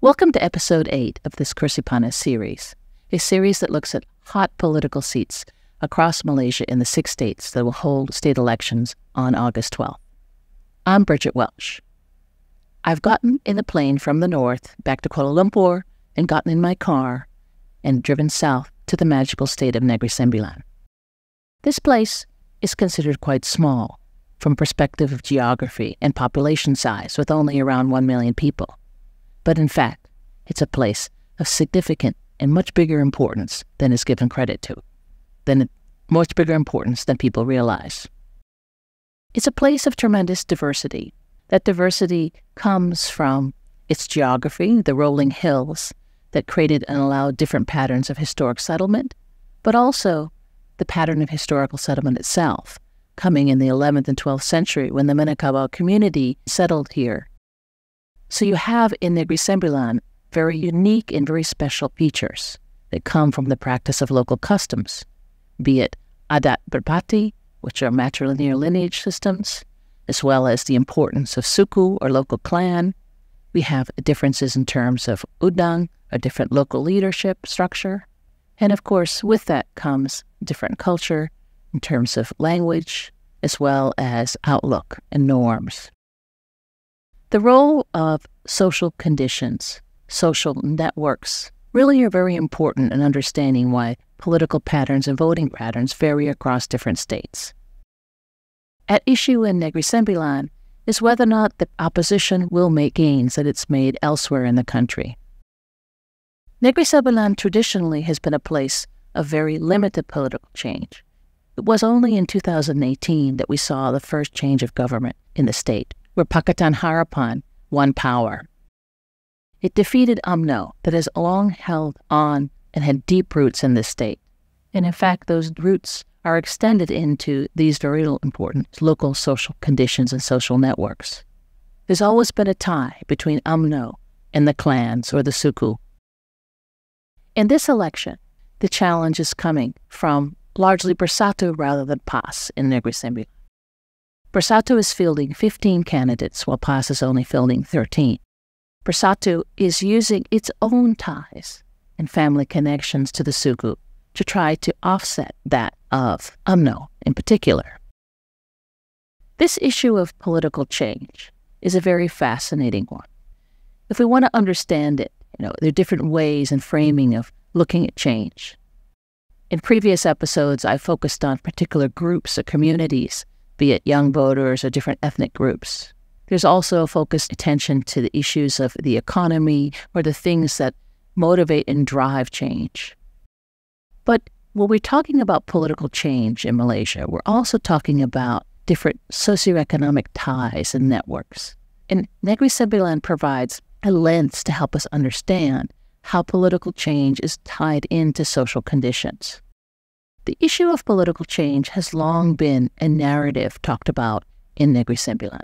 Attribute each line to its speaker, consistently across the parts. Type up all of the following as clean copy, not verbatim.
Speaker 1: Welcome to Episode 8 of this Kursipanas series, a series that looks at hot political seats across Malaysia in the 6 states that will hold state elections on August 12th. I'm Bridget Welsh. I've gotten in the plane from the north back to Kuala Lumpur and gotten in my car and driven south to the magical state of Negri Sembilan. This place is considered quite small from perspective of geography and population size, with only around 1 million people. But in fact, it's a place of significant and much bigger importance than is given credit to, much bigger importance than people realize. It's a place of tremendous diversity. That diversity comes from its geography, the rolling hills that created and allowed different patterns of historic settlement, but also the pattern of historical settlement itself, coming in the 11th and 12th century when the Minangkabau community settled here. So you have in Negri Sembilan very unique and very special features that come from the practice of local customs, be it adat berbati, which are matrilineal lineage systems, as well as the importance of suku or local clan. We have differences in terms of udang, a different local leadership structure. And of course, with that comes different culture in terms of language, as well as outlook and norms. The role of social conditions, social networks, really are very important in understanding why political patterns and voting patterns vary across different states. At issue in Negri Sembilan is whether or not the opposition will make gains that it's made elsewhere in the country. Negri Sembilan traditionally has been a place of very limited political change. It was only in 2018 that we saw the first change of government in the state, where Pakatan Harapan won power. It defeated UMNO that has long held on and had deep roots in this state. And in fact, those roots are extended into these very important local social conditions and social networks. There's always been a tie between UMNO and the clans or the suku. In this election, the challenge is coming from largely Bersatu rather than PAS in Negri Sembilan. Bersatu is fielding 15 candidates, while PAS is only fielding 13. Bersatu is using its own ties and family connections to the suku to try to offset that of UMNO in particular. This issue of political change is a very fascinating one. If we want to understand it, there are different ways and framing of looking at change. In previous episodes, I focused on particular groups or communities, be it young voters or different ethnic groups. There's also focused attention to the issues of the economy or the things that motivate and drive change. But when we're talking about political change in Malaysia, we're also talking about different socioeconomic ties and networks. And Negri Sembilan provides a lens to help us understand how political change is tied into social conditions. The issue of political change has long been a narrative talked about in Negri Sembilan.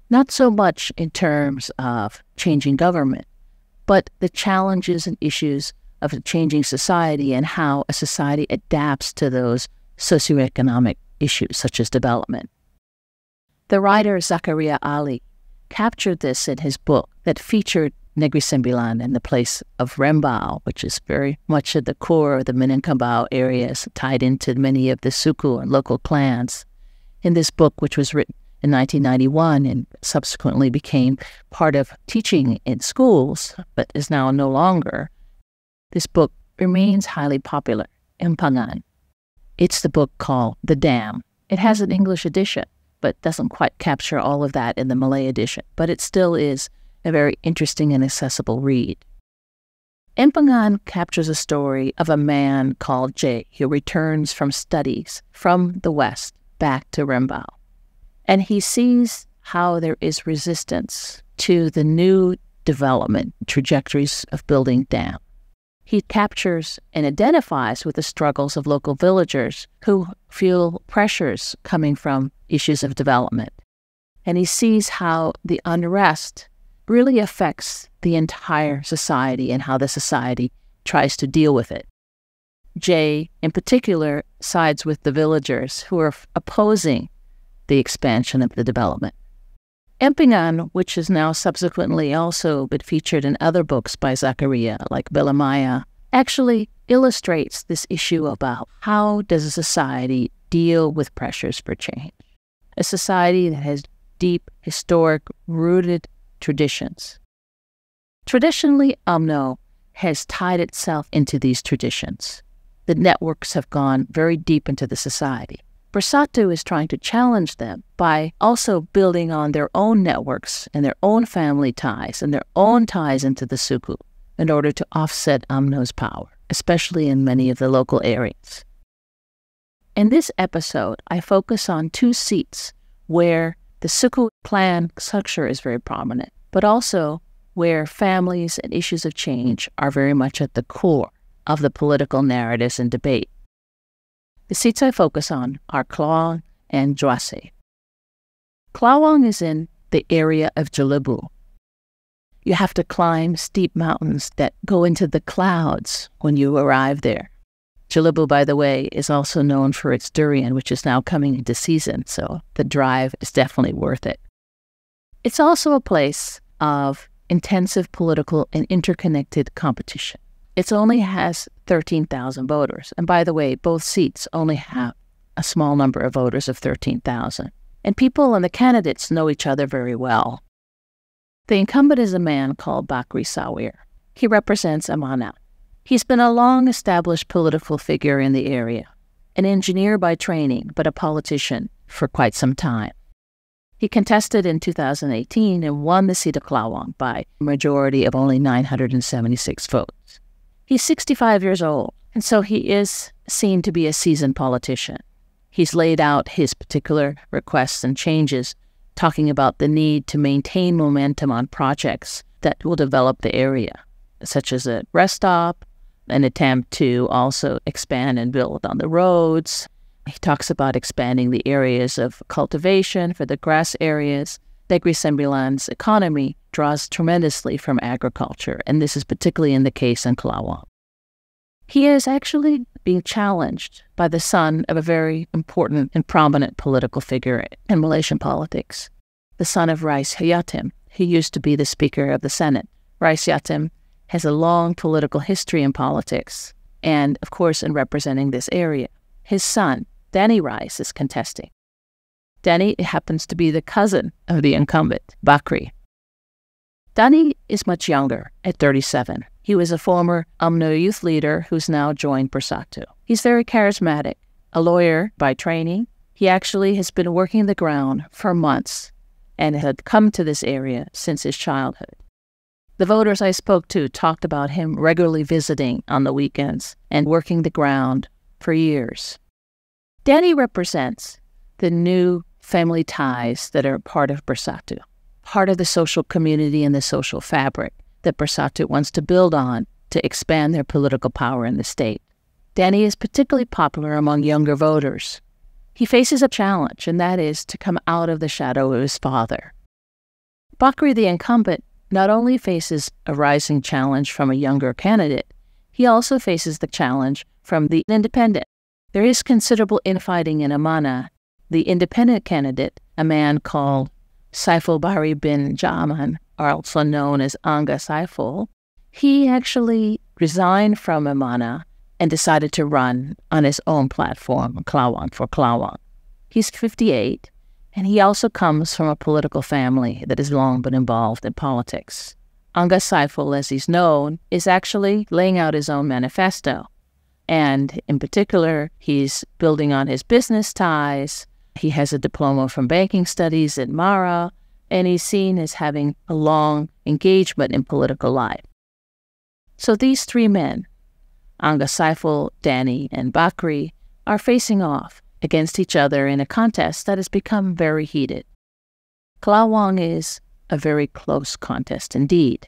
Speaker 1: Not so much in terms of changing government, but the challenges and issues of a changing society and how a society adapts to those socioeconomic issues such as development. The writer Zakaria Ali captured this in his book that featured Negri Sembilan and the place of Rembau, which is very much at the core of the Minangkabau areas, tied into many of the suku and local clans. In this book, which was written in 1991 and subsequently became part of teaching in schools, but is now no longer, this book remains highly popular, Empangan. It's the book called The Dam. It has an English edition, but doesn't quite capture all of that in the Malay edition, but it still is a very interesting and accessible read. Empangan captures a story of a man called Jay who returns from studies from the West back to Rembau. And he sees how there is resistance to the new development trajectories of building dam. He captures and identifies with the struggles of local villagers who feel pressures coming from issues of development. And he sees how the unrest really affects the entire society and how the society tries to deal with it. Jay, in particular, sides with the villagers who are opposing the expansion of the development. Empingan, which has now subsequently also been featured in other books by Zakaria, like Belamaya, actually illustrates this issue about how does a society deal with pressures for change. A society that has deep, historic, rooted traditions. Traditionally, UMNO has tied itself into these traditions. The networks have gone very deep into the society. Bersatu is trying to challenge them by also building on their own networks and their own family ties and their own ties into the suku in order to offset UMNO's power, especially in many of the local areas. In this episode, I focus on two seats where the suku clan structure is very prominent, but also where families and issues of change are very much at the core of the political narratives and debate. The seats I focus on are Klawang and Dwase. Klawang is in the area of Jelebu. You have to climb steep mountains that go into the clouds when you arrive there. Jelebu, by the way, is also known for its durian, which is now coming into season, so the drive is definitely worth it. It's also a place of intensive political and interconnected competition. It only has 13,000 voters. And by the way, both seats only have a small number of voters of 13,000. And people and the candidates know each other very well. The incumbent is a man called Bakri Sawir. He represents Amana. He's been a long-established political figure in the area, an engineer by training, but a politician for quite some time. He contested in 2018 and won the seat of Klawang by a majority of only 976 votes. He's 65 years old, and so he is seen to be a seasoned politician. He's laid out his particular requests and changes, talking about the need to maintain momentum on projects that will develop the area, such as a rest stop, an attempt to also expand and build on the roads. He talks about expanding the areas of cultivation for the grass areas. Negri Sembilan's economy draws tremendously from agriculture, and this is particularly in the case in Klawang. He is actually being challenged by the son of a very important and prominent political figure in Malaysian politics, the son of Rais Hayatim, who used to be the Speaker of the Senate. Rais Hayatim has a long political history in politics, and of course in representing this area. His son, Danny Rais, is contesting. Danny happens to be the cousin of the incumbent, Bakri. Danny is much younger, at 37. He was a former UMNO youth leader who's now joined Bersatu. He's very charismatic, a lawyer by training. He actually has been working the ground for months and had come to this area since his childhood. The voters I spoke to talked about him regularly visiting on the weekends and working the ground for years. Danny represents the new family ties that are part of Bersatu, part of the social community and the social fabric that Bersatu wants to build on to expand their political power in the state. Danny is particularly popular among younger voters. He faces a challenge, and that is to come out of the shadow of his father. Bakri, the incumbent, not only faces a rising challenge from a younger candidate, he also faces the challenge from the independent. There is considerable infighting in Amana. The independent candidate, a man called Saiful Bahri bin Jaman, also known as Angga Saiful, he actually resigned from Amana and decided to run on his own platform, Klawang, for Klawang. He's 58, and he also comes from a political family that has long been involved in politics. Angga Saiful, as he's known, is actually laying out his own manifesto. And in particular, he's building on his business ties. He has a diploma from banking studies at Mara, and he's seen as having a long engagement in political life. So these three men, Angga Saiful, Danny, and Bakri, are facing off against each other in a contest that has become very heated. Klawang is a very close contest indeed.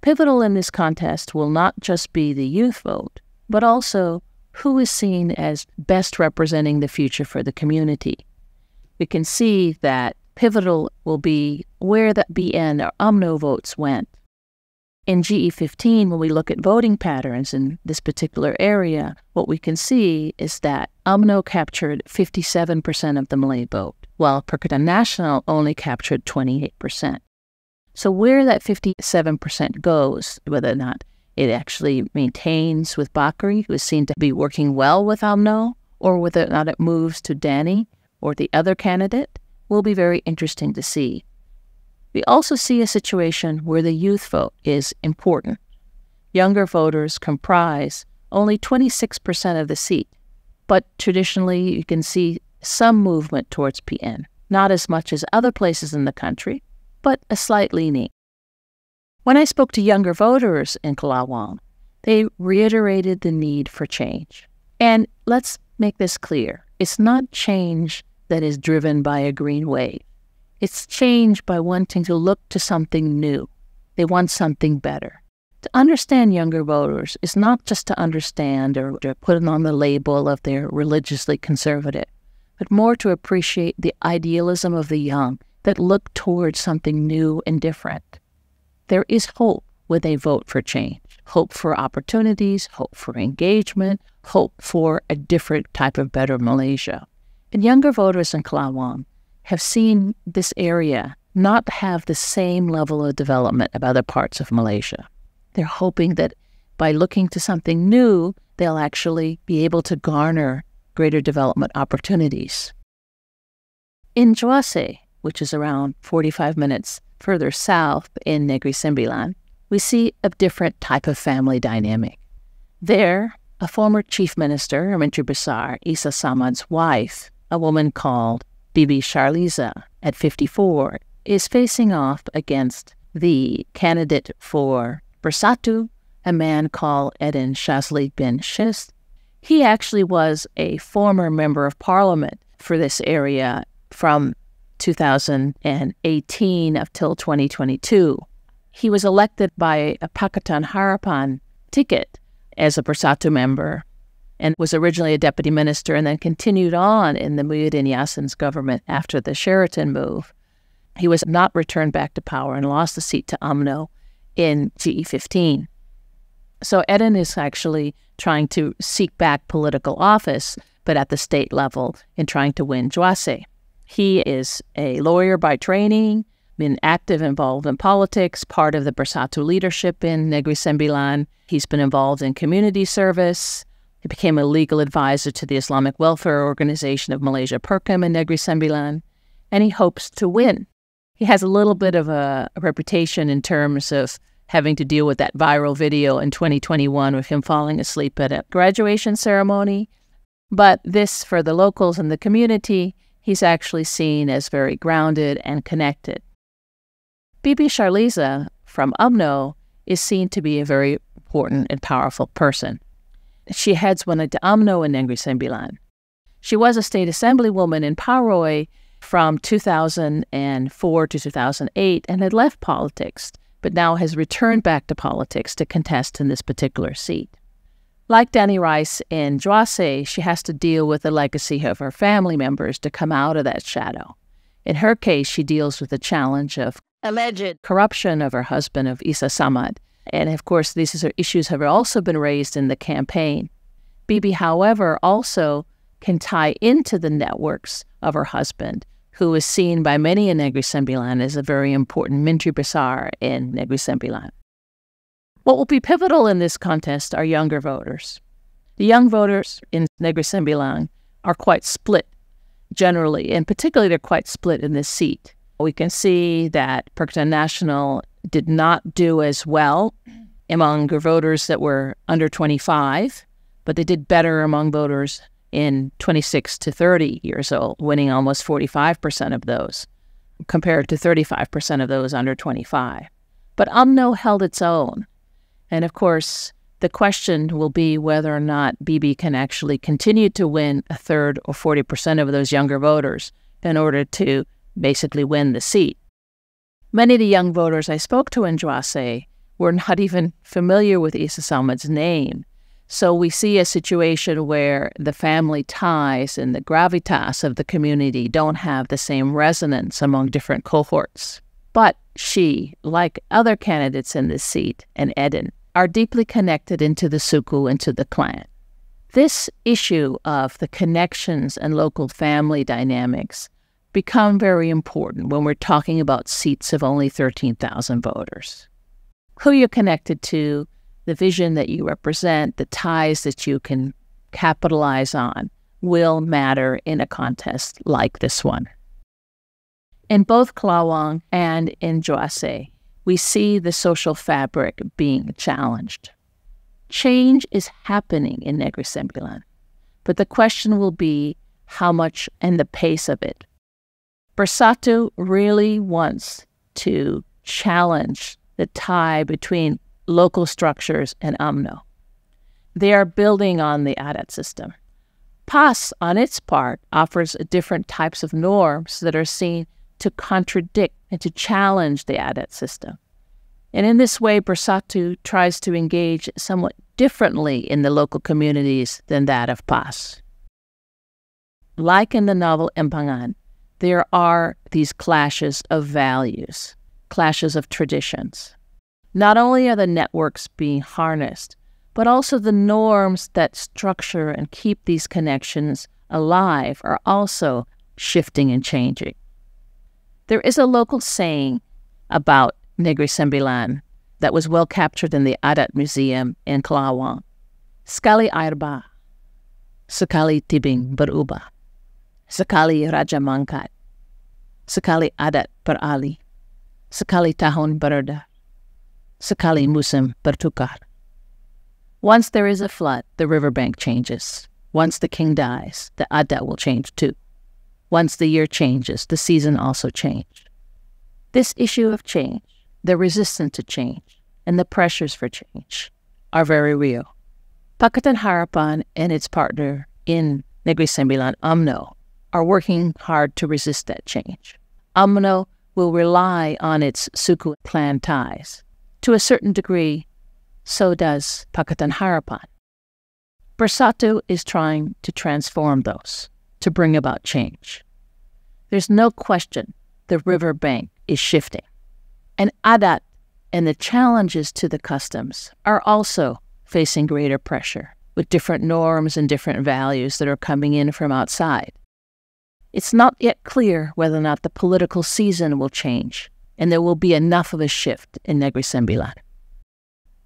Speaker 1: Pivotal in this contest will not just be the youth vote, but also who is seen as best representing the future for the community. We can see that pivotal will be where the BN or UMNO votes went. In GE15, when we look at voting patterns in this particular area, what we can see is that UMNO captured 57% of the Malay vote, while Perkhatan National only captured 28%. So where that 57% goes, whether or not it actually maintains with Bakri, who is seen to be working well with UMNO, or whether or not it moves to Danny or the other candidate, will be very interesting to see. We also see a situation where the youth vote is important. Younger voters comprise only 26% of the seat, but traditionally you can see some movement towards PN, not as much as other places in the country, but a slight leaning. When I spoke to younger voters in Kalawang, they reiterated the need for change. And let's make this clear. It's not change that is driven by a green wave. It's change by wanting to look to something new. They want something better. To understand younger voters is not just to understand or to put it on the label of they're religiously conservative, but more to appreciate the idealism of the young that look towards something new and different. There is hope when they vote for change, hope for opportunities, hope for engagement, hope for a different type of better Malaysia. And younger voters in Kalawang have seen this area not have the same level of development of other parts of Malaysia. They're hoping that by looking to something new, they'll actually be able to garner greater development opportunities. In Juase, which is around 45 minutes further south in Negri Sembilan, we see a different type of family dynamic. There, a former chief minister, Menteri Besar, Isa Samad's wife, a woman called Bibi Sharliza, at 54, is facing off against the candidate for Bersatu, a man called Eden Shazli bin Shist. He actually was a former member of parliament for this area from 2018 up till 2022. He was elected by a Pakatan Harapan ticket as a Bersatu member and was originally a deputy minister and then continued on in the Muhyiddin Yassin's government after the Sheraton move. He was not returned back to power and lost the seat to UMNO in GE15. So Eden is actually trying to seek back political office, but at the state level in trying to win Juase. He is a lawyer by training, been active, involved in politics, part of the Bersatu leadership in Negri Sembilan. He's been involved in community service. He became a legal advisor to the Islamic Welfare Organization of Malaysia, PERCAM, in Negri Sembilan, and he hopes to win. He has a little bit of a reputation in terms of having to deal with that viral video in 2021 with him falling asleep at a graduation ceremony. But this, for the locals and the community, he's actually seen as very grounded and connected. Bibi Sharliza from UMNO is seen to be a very important and powerful person. She heads one of the UMNO in Negri Sembilan. She was a state assemblywoman in Paroi from 2004 to 2008 and had left politics, but now has returned back to politics to contest in this particular seat. Like Danny Rice in Juase, she has to deal with the legacy of her family members to come out of that shadow. In her case, she deals with the challenge of alleged corruption of her husband, of Isa Samad. And of course, these issues have also been raised in the campaign. Bibi, however, also can tie into the networks of her husband, who is seen by many in Negri Sembilan as a very important Menteri Besar in Negri Sembilan. What will be pivotal in this contest are younger voters. The young voters in Negri Sembilan are quite split generally, and particularly they're quite split in this seat. We can see that Perkhatan National did not do as well among voters that were under 25, but they did better among voters in 26 to 30 years old, winning almost 45% of those, compared to 35% of those under 25. But UMNO held its own. And of course, the question will be whether or not Bibi can actually continue to win a third or 40% of those younger voters in order to basically win the seat. Many of the young voters I spoke to in Juase were not even familiar with Isa Samad's name. So we see a situation where the family ties and the gravitas of the community don't have the same resonance among different cohorts. But she, like other candidates in this seat, and Eden, are deeply connected into the suku, into the clan. This issue of the connections and local family dynamics become very important when we're talking about seats of only 13,000 voters. Who you're connected to, the vision that you represent, the ties that you can capitalize on will matter in a contest like this one. In both Kalawang and in Joase, we see the social fabric being challenged. Change is happening in Negri Sembilan, but the question will be how much and the pace of it. Bersatu really wants to challenge the tie between local structures and UMNO. They are building on the ADAT system. PAS, on its part, offers different types of norms that are seen to contradict and to challenge the ADAT system. And in this way, Bersatu tries to engage somewhat differently in the local communities than that of PAS. Like in the novel Empangan, there are these clashes of values, clashes of traditions. Not only are the networks being harnessed, but also the norms that structure and keep these connections alive are also shifting and changing. There is a local saying about Negri Sembilan that was well captured in the Adat Museum in Kalawang. Sekali air ba, sekali tibing berubah, sekali raja mangkat, sekali adat beralih, sekali tahun bereda, sekali musim bertukar. Once there is a flood, the riverbank changes. Once the king dies, the adat will change too. Once the year changes, the season also changes. This issue of change, the resistance to change, and the pressures for change are very real. Pakatan Harapan and its partner in Negri Sembilan, UMNO, are working hard to resist that change. UMNO will rely on its suku clan ties. To a certain degree, so does Pakatan Harapan. Bersatu is trying to transform those, to bring about change. There's no question the riverbank is shifting. And Adat and the challenges to the customs are also facing greater pressure, with different norms and different values that are coming in from outside. It's not yet clear whether or not the political season will change, and there will be enough of a shift in Negri Sembilan.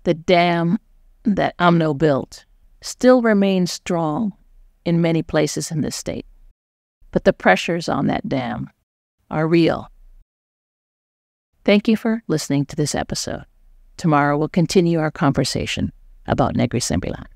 Speaker 1: The dam that UMNO built still remains strong in many places in the state, but the pressures on that dam are real. Thank you for listening to this episode. Tomorrow we'll continue our conversation about Negri Sembilan.